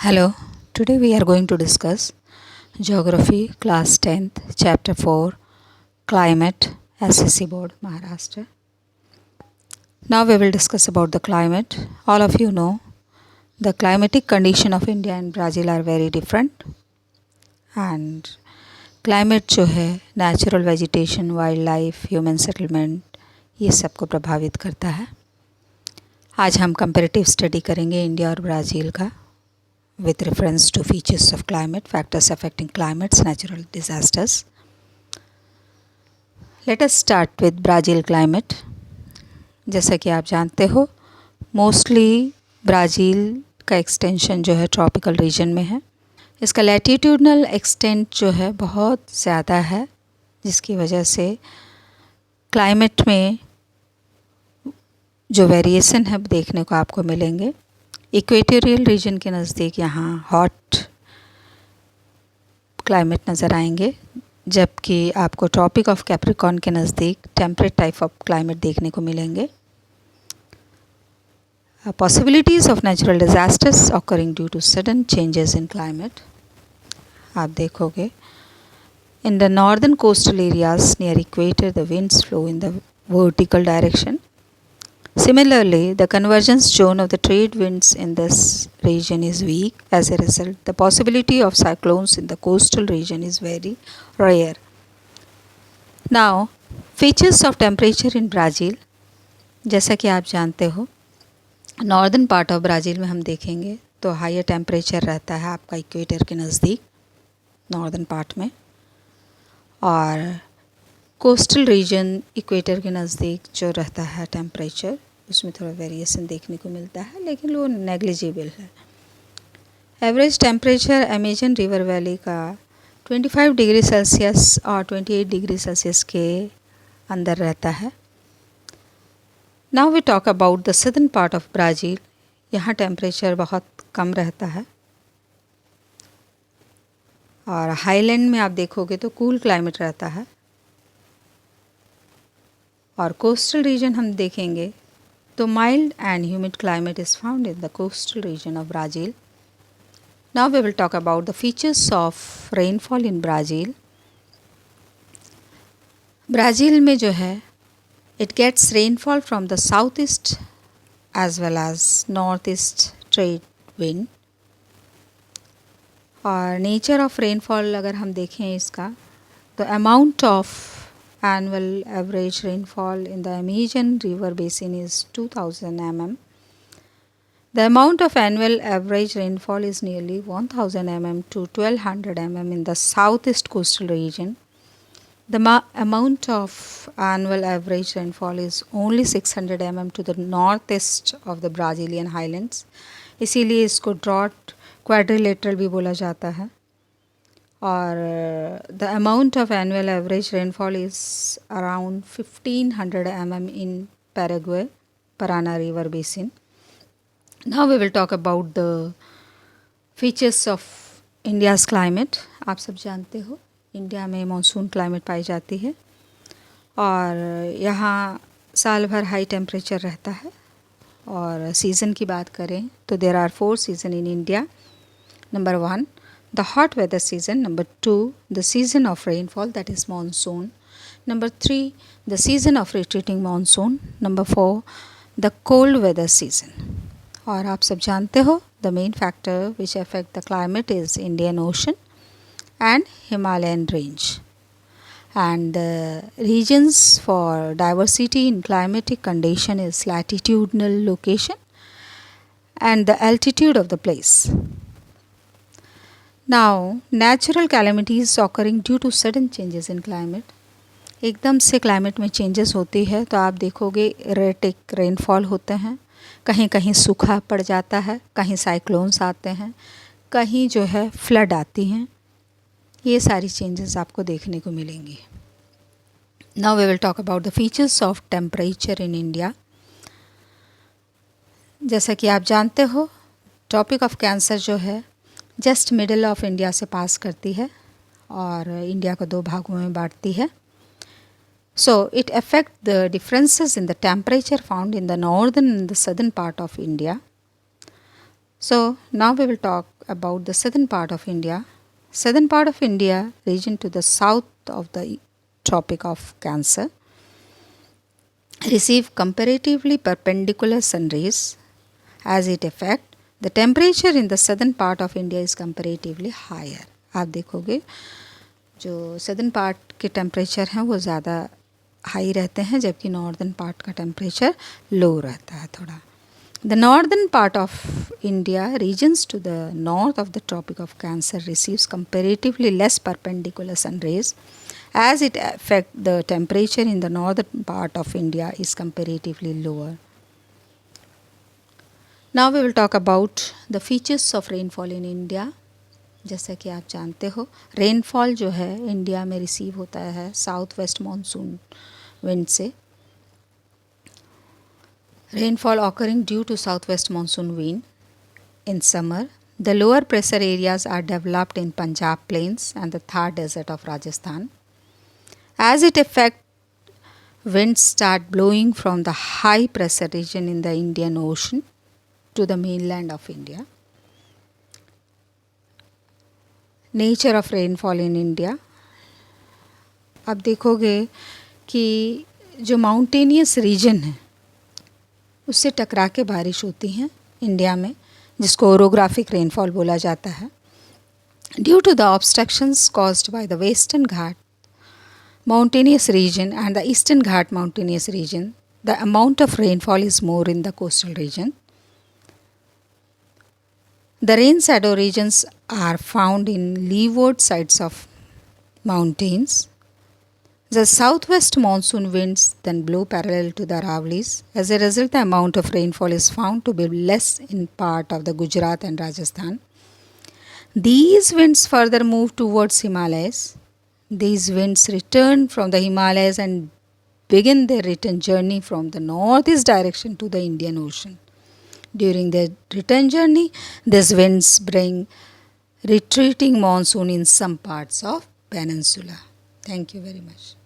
Hello, today we are going to discuss Geography Class 10th, Chapter 4, Climate, SSC Board, Maharashtra. Now we will discuss about the climate. All of you know the climatic condition of India and Brazil are very different, and climate जो है natural vegetation, wildlife, human settlement ये सबको प्रभावित करता है. आज हम comparative study करेंगे इंडिया और ब्राज़ील का with reference to features of climate, factors affecting climates, natural disasters. Let us start with Brazil climate. जैसा कि आप जानते हो मोस्टली ब्राज़ील का एक्सटेंशन जो है ट्रॉपिकल रीजन में है. इसका लैटिट्यूडनल एक्सटेंट जो है बहुत ज़्यादा है, जिसकी वजह से क्लाइमेट में जो वेरिएशन है देखने को आपको मिलेंगे. इक्वेटोरियल रीजन के नज़दीक यहाँ हॉट क्लाइमेट नज़र आएंगे, जबकि आपको ट्रॉपिक ऑफ कैप्रिकॉर्न के नज़दीक टेम्परेट टाइप ऑफ क्लाइमेट देखने को मिलेंगे. Possibilities of natural disasters occurring due to sudden changes in climate. आप देखोगे in the northern coastal areas near equator the winds flow in the vertical direction. Similarly, the convergence zone of the trade winds in this region is weak. As a result, the possibility of cyclones in the coastal region is very rare. Now, features of temperature in Brazil. जैसा कि आप जानते हो northern part of Brazil में हम देखेंगे तो higher temperature रहता है आपका इक्वेटर के नज़दीक नॉर्दर्न पार्ट में, और कोस्टल रीजन इक्वेटर के नज़दीक जो रहता है टेम्परेचर उसमें थोड़ा वेरिएशन देखने को मिलता है, लेकिन वो नेग्लिजिबल है. Average temperature Amazon river valley का 25 डिग्री सेल्सियस और 28 डिग्री सेल्सियस के अंदर रहता है. Now we talk about the southern part of Brazil. यहाँ टेम्परेचर बहुत कम रहता है, और हाईलैंड में आप देखोगे तो कूल क्लाइमेट रहता है, और कोस्टल रीजन हम देखेंगे तो mild and humid climate is found in the coastal region of Brazil. Now we will talk about the features of rainfall in Brazil. Brazil में जो है it gets rainfall from the south east as well as north east trade wind. और nature of rainfall अगर हम देखें इसका, तो amount of annual average rainfall in the Amazon River Basin is 2000 mm. The amount of annual average rainfall is nearly 1000 mm to 1200 mm in the southeast coastal region. The amount of annual average rainfall is only 600 mm to the northeast of the Brazilian highlands. इसीलिए इसको drought quadrilateral भी बोला जाता है. और the amount of annual average rainfall is around 1500 mm in Paraguay Parana river basin. Now we will talk about the features of India's climate. आप सब जानते हो इंडिया में मानसून क्लाइमेट पाई जाती है, और यहाँ साल भर हाई टेम्परेचर रहता है. और सीज़न की बात करें तो there are 4 season in India. Number 1, the hot weather season. Number 2, the season of rainfall, that is monsoon. Number 3, the season of retreating monsoon. Number 4, the cold weather season. और आप सब जानते हो the main factor which affect the climate is Indian Ocean and Himalayan range. And the regions for diversity in climatic condition is latitudinal location and the altitude of the place. Now, natural calamities occurring due to sudden changes in climate. एकदम से climate में changes होती है तो आप देखोगे erratic rainfall होते हैं, कहीं कहीं सूखा पड़ जाता है, कहीं साइक्लोन्स आते हैं, कहीं जो है फ्लड आती हैं. ये सारी चेंजेस आपको देखने को मिलेंगी. Now we will talk about the features of temperature in India. जैसा कि आप जानते हो ट्रॉपिक ऑफ कैंसर जो है जस्ट मिडल ऑफ इंडिया से पास करती है और इंडिया को 2 भागों में बांटती है. So it affect the differences in the temperature found in the northern and the southern part of India. So now we will talk about the southern part of India. Southern part of India, region to the south of the Tropic of Cancer, receive comparatively perpendicular sun rays. As it effect, the temperature in the southern part of India is comparatively higher. आप देखोगे जो southern part के temperature हैं वो ज़्यादा high रहते हैं, जबकि नॉर्दर्न पार्ट का टेम्परेचर लो रहता है थोड़ा. The northern part of India, regions to the north of the Tropic of Cancer, receives comparatively less perpendicular sun rays. As it affect, the temperature in the northern part of India is comparatively lower. Now we will talk about the features of rainfall in India. जैसा कि आप जानते हो, rainfall जो है India में receive होता है साउथ वेस्ट मानसून विंड से. Rainfall occurring due to southwest monsoon wind. In summer, the lower pressure areas are developed in Punjab plains and the Thar desert of Rajasthan. As it effect, winds start blowing from the high pressure region in the Indian Ocean to the mainland of India. Nature of rainfall in India. अब देखोगे कि जो mountainous region है उससे टकरा के बारिश होती हैं इंडिया में, जिसको ओरोग्राफिक रेनफॉल बोला जाता है. Due to the obstructions caused by the western Ghat mountainous region and the eastern Ghat mountainous region, the amount of rainfall is more in the coastal region. The rain shadow regions are found in leeward sides of mountains. The southwest monsoon winds then blow parallel to the Aravallis. As a result, the amount of rainfall is found to be less in part of the Gujarat and Rajasthan. These winds further move towards Himalayas. These winds return from the Himalayas and begin their return journey from the northeast direction to the Indian Ocean. During their return journey, these winds bring retreating monsoon in some parts of peninsula. Thank you very much.